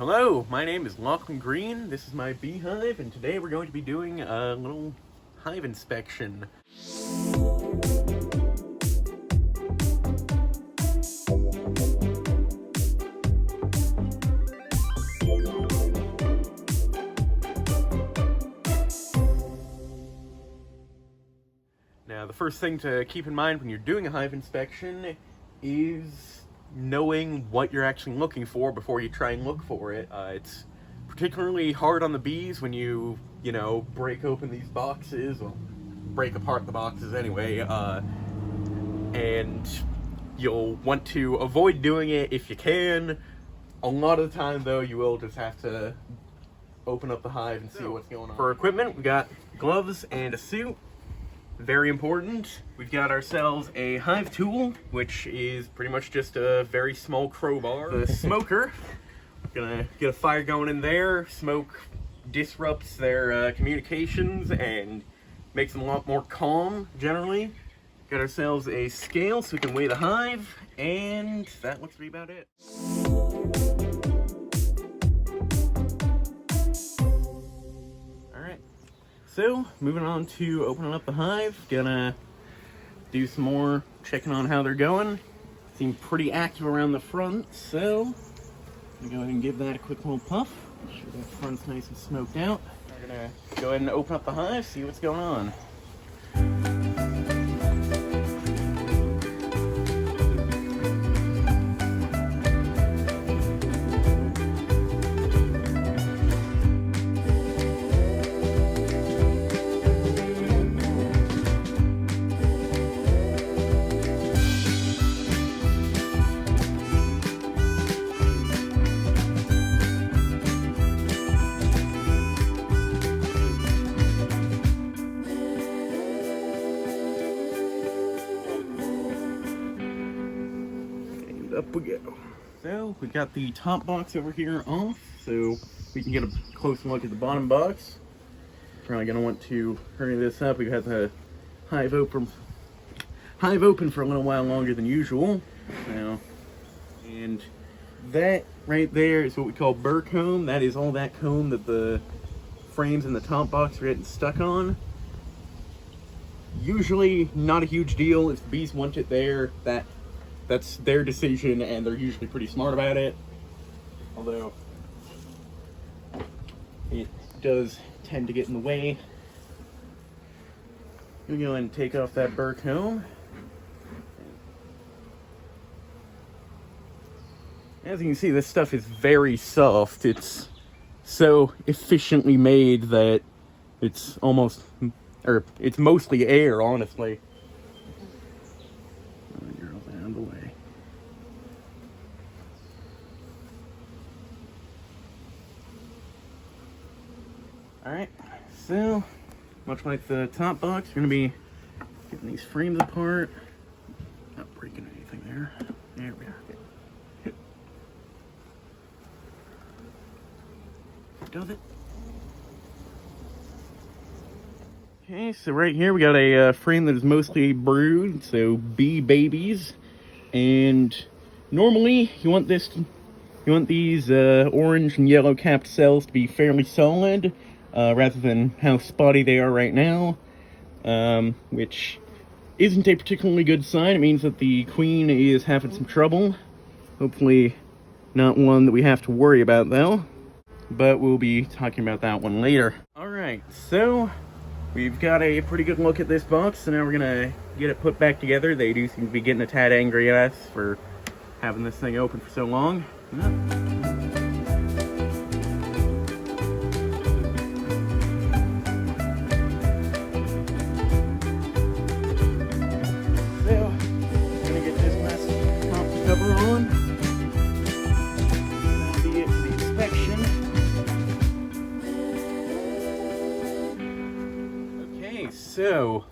Hello, my name is Lachlan Green. This is my beehive, and today we're going to be doing a little hive inspection. Now, the first thing to keep in mind when you're doing a hive inspection is knowing what you're actually looking for before you try and look for it. It's particularly hard on the bees when you break open these boxes, well, break apart the boxes anyway, and you'll want to avoid doing it if you can. A lot of the time, though, you will just have to open up the hive and see what's going on. For equipment, we got gloves and a suit. Very important. We've got ourselves a hive tool, which is pretty much just a very small crowbar. The smoker, gonna get a fire going in there. Smoke disrupts their communications and makes them a lot more calm, generally. Got ourselves a scale so we can weigh the hive, and that looks to be about it. So, moving on to opening up the hive, gonna do some more checking on how they're going. Seem pretty active around the front, so I'm gonna go ahead and give that a quick little puff. Make sure that front's nice and smoked out. We're gonna go ahead and open up the hive, see what's going on. Up we go. So we got the top box over here off, so we can get a close look at the bottom box. Probably gonna want to hurry this up. We've had the hive open for a little while longer than usual now, and that right there is what we call burr comb. That is all that comb that the frames in the top box are getting stuck on. Usually not a huge deal. If the bees want it there, that's their decision, and they're usually pretty smart about it. Although it does tend to get in the way. I'm gonna go ahead and take off that burr comb. As you can see, this stuff is very soft. It's so efficiently made that it's it's mostly air, honestly. Alright, so much like the top box, we're going to be getting these frames apart. Not breaking anything there. There we are. Does it? Okay, so right here we got a frame that is mostly brood, so bee babies. And normally you want these orange and yellow capped cells to be fairly solid. Rather than how spotty they are right now, which isn't a particularly good sign. It means that the queen is having some trouble. Hopefully not one that we have to worry about, though. But we'll be talking about that one later. Alright, so we've got a pretty good look at this box, so now we're gonna get it put back together. They do seem to be getting a tad angry at us for having this thing open for so long. Cover on. That'll be it for the inspection. Okay, so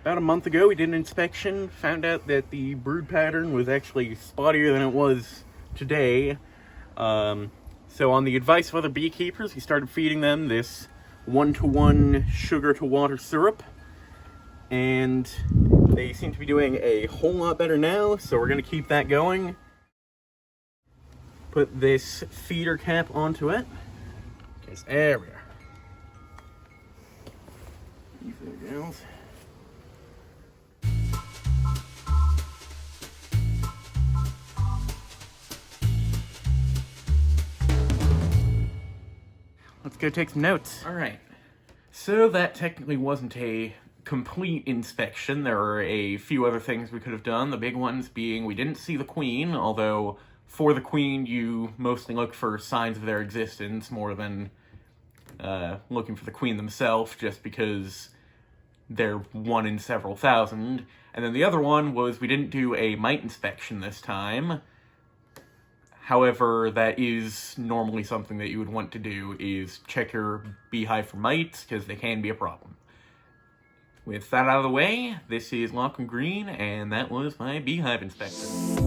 about a month ago we did an inspection, found out that the brood pattern was actually spottier than it was today. So on the advice of other beekeepers, we started feeding them this 1-to-1 sugar to water syrup, and they seem to be doing a whole lot better now, so we're going to keep that going. put this feeder cap onto it. Okay, so there we are. There goes. Let's go take some notes. All right. So that technically wasn't a complete inspection. There were a few other things we could have done. The big ones being we didn't see the queen, although for the queen you mostly look for signs of their existence more than looking for the queen themselves, just because they're one in several thousand. And then the other one was we didn't do a mite inspection this time. However, that is normally something that you would want to do, is check your beehive for mites, because they can be a problem. With that out of the way, this is Lachlan Green, and that was my beehive inspection.